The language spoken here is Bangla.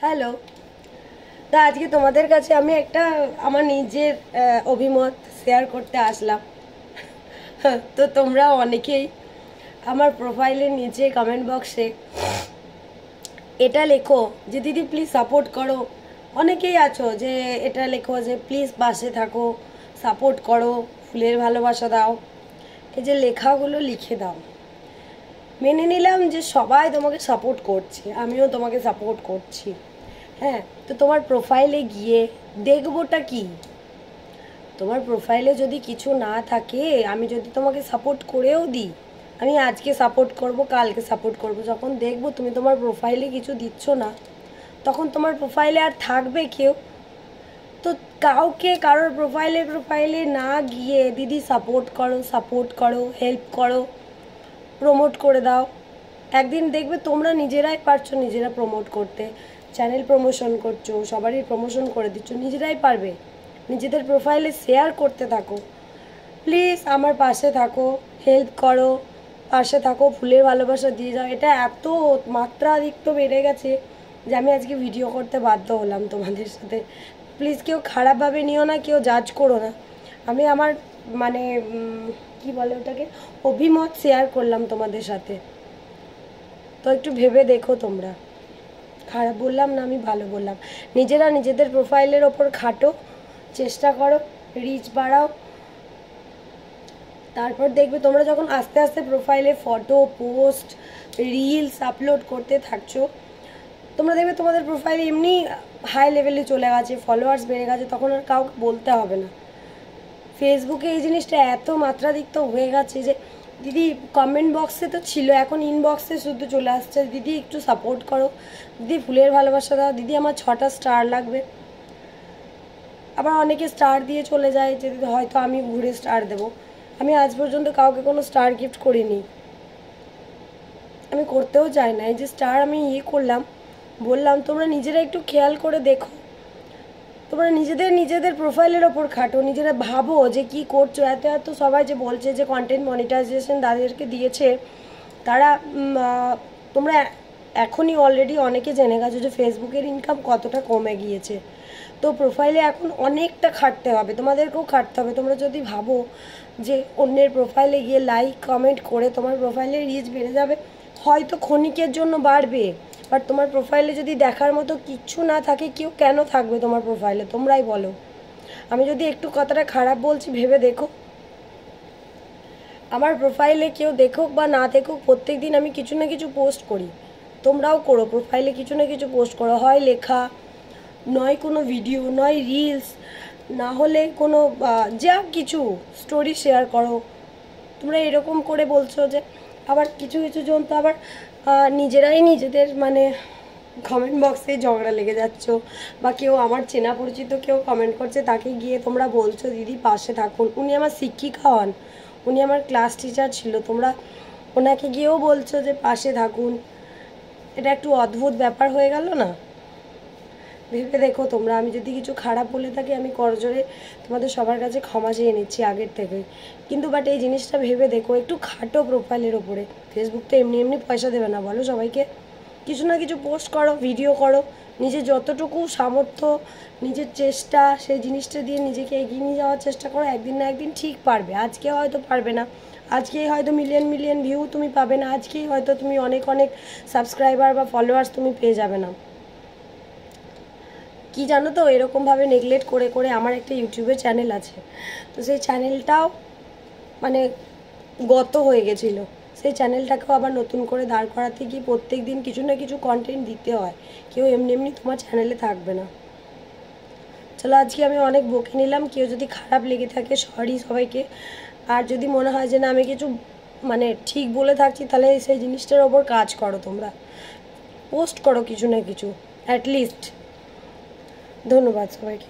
হ্যালো। তো আজকে তোমাদের কাছে আমি একটা আমার নিজের অভিমত শেয়ার করতে আসলাম। তো তোমরা অনেকেই আমার প্রোফাইলের নিচে কমেন্ট বক্সে এটা লেখো যে দিদি প্লিজ সাপোর্ট করো। অনেকেই আছো যে এটা লেখো যে প্লিজ পাশে থাকো, সাপোর্ট করো, ফুলের ভালোবাসা দাও। এই যে লেখাগুলো লিখে দাও। মেনে নিলাম যে সবাই তোমাকে সাপোর্ট করছে, আমিও তোমাকে সাপোর্ট করছি। হ্যাঁ, তো তোমার প্রোফাইলে গিয়ে দেখবোটা কি? তোমার প্রোফাইলে যদি কিছু না থাকে, আমি যদি তোমাকে সাপোর্ট করেও দিই, আমি আজকে সাপোর্ট করব, কালকে সাপোর্ট করব, যখন দেখবো তুমি তোমার প্রোফাইলে কিছু দিচ্ছ না, তখন তোমার প্রোফাইলে আর থাকবে কেউ? তো কাউকে কারোর প্রোফাইলে না গিয়ে দিদি সাপোর্ট করো, হেল্প করো, প্রমোট করে দাও। একদিন দেখবে তোমরা নিজেরাই পারছো নিজেরা প্রমোট করতে, চ্যানেল প্রমোশন করছো, সবারই প্রমোশন করে দিচ্ছ, নিজেরাই পারবে। নিজেদের প্রোফাইলে শেয়ার করতে থাকো। প্লিজ আমার পাশে থাকো, হেল্প করো, পাশে থাকো, ফুলের ভালোবাসা দিয়ে যাও। এটা এত মাত্রাধিক্য বেড়ে গেছে যে আমি আজকে ভিডিও করতে বাধ্য হলাম তোমাদের সাথে। প্লিজ কেউ খারাপভাবে নিও না, কেউ জাজ করো না। আমি আমার মানে কি বলে ওটাকে, অভিমত শেয়ার করলাম তোমাদের সাথে। তো একটু ভেবে দেখো তোমরা। খারাপ বললাম না, আমি ভালো বললাম। নিজেরা নিজেদের প্রোফাইলের ওপর খাটো, চেষ্টা করো, রিচ বাড়াও। তারপর দেখবে তোমরা যখন আস্তে আস্তে প্রোফাইলে ফটো, পোস্ট, রিলস আপলোড করতে থাকছো, তোমরা দেখবে তোমাদের প্রোফাইলে এমনি হাই লেভেলে চলে গেছে, ফলোয়ার্স বেড়ে গেছে, তখন আর কাউকে বলতে হবে না। ফেসবুকে এই জিনিসটা এত মাত্রাধিক্য হয়ে গেছে যে দিদি কমেন্ট বক্সে তো ছিল, এখন ইনবক্সে শুধু চলে আসছে দিদি একটু সাপোর্ট করো, দিদি ফুলের ভালোবাসা দাও, দিদি আমার 6টা স্টার লাগবে। আবার অনেকে স্টার দিয়ে চলে যায় যে দিদি হয়তো আমি ঘুরে স্টার দেবো। আমি আজ পর্যন্ত কাউকে কোনো স্টার গিফট করিনি, আমি করতেও চাই না। এই যে স্টার আমি করলাম, বললাম তোমরা নিজেরা একটু খেয়াল করে দেখো। তোমরা নিজেদের প্রোফাইলের ওপর খাটো, নিজেরা ভাবো যে কি করছো। এত সবাই যে বলছে যে কন্টেন্ট মনিটাইজেশন তাদেরকে দিয়েছে, তারা তোমরা এখনই অলরেডি অনেকে জেনে গেছো যে ফেসবুকের ইনকাম কতটা কমে গিয়েছে। তো প্রোফাইলে এখন অনেকটা খাটতে হবে, তোমাদেরকেও খাটতে হবে। তোমরা যদি ভাবো যে অন্যের প্রোফাইলে গিয়ে লাইক কমেন্ট করে তোমার প্রোফাইলে রিচ বেড়ে যাবে, হয়তো ক্ষণিকের জন্য বাড়বে, বাট তোমার প্রোফাইলে যদি দেখার মতো কিচ্ছু না থাকে, কেউ কেন থাকবে তোমার প্রোফাইলে? তোমরাই বলো। আমি যদি একটু কথাটা খারাপ বলছি ভেবে দেখো। আমার প্রোফাইলে কেউ দেখুক বা না দেখুক, প্রত্যেক দিন আমি কিছু না কিছু পোস্ট করি। তোমরাও করো, প্রোফাইলে কিছু না কিছু পোস্ট করো, হয় লেখা, নয় কোনো ভিডিও, নয় রিলস, না হলে কোনো যা কিছু স্টোরি শেয়ার করো। তোমরা এরকম করে বলছো যে আবার কিছু জন তো আবার নিজেরাই নিজেদের মানে কমেন্ট বক্সে ঝগড়া লেগে যাচ্ছ, বা কেউ আমার চেনা পরিচিত কেউ কমেন্ট করছে, তাকে গিয়ে তোমরা বলছো দিদি পাশে থাকুন। উনি আমার শিক্ষিকা হন, উনি আমার ক্লাস টিচার ছিল, তোমরা ওনাকে গিয়েও বলছো যে পাশে থাকুন। এটা একটু অদ্ভুত ব্যাপার হয়ে গেল না? ভেবে দেখো তোমরা। আমি যদি কিছু খারাপ বলে থাকি, আমি করজোরে তোমাদের সবার কাছে ক্ষমা চেয়ে নিচ্ছি আগের থেকে। কিন্তু বাট এই জিনিসটা ভেবে দেখো, একটু খাটো প্রোফাইলের ওপরে। ফেসবুক তো এমনি পয়সা দেবে না, বলো সবাইকে। কিছু না কিছু পোস্ট করো, ভিডিও করো, নিজের যতটুকু সামর্থ্য, নিজের চেষ্টা, সেই জিনিসটা দিয়ে নিজেকে এগিয়ে নিয়ে যাওয়ার চেষ্টা করো। একদিন না একদিন ঠিক পারবে। আজকে হয়তো পারবে না, আজকেই হয়তো মিলিয়ন ভিউ তুমি পাবে না, আজকেই হয়তো তুমি অনেক সাবস্ক্রাইবার বা ফলোয়ার্স তুমি পেয়ে যাবে না। কি জানো তো, এরকমভাবে নেগলেক্ট করে করে আমার একটা ইউটিউবের চ্যানেল আছে, তো সেই চ্যানেলটাও মানে গত হয়ে গেছিলো। সেই চ্যানেলটাকেও আবার নতুন করে দাঁড় করাতে গিয়ে প্রত্যেক দিন কিছু না কিছু কন্টেন্ট দিতে হয়। কেউ এমনি তোমার চ্যানেলে থাকবে না। চলো, আজকে আমি অনেক বকে নিলাম। কেউ যদি খারাপ লেগে থাকে, সরি সবাইকে। আর যদি মনে হয় যে না আমি কিছু মানে ঠিক বলে থাকছি, তাহলে সেই জিনিসটার ওপর কাজ করো, তোমরা পোস্ট করো কিছু না কিছু অ্যাটলিস্ট। ধন্যবাদ সবাইকে।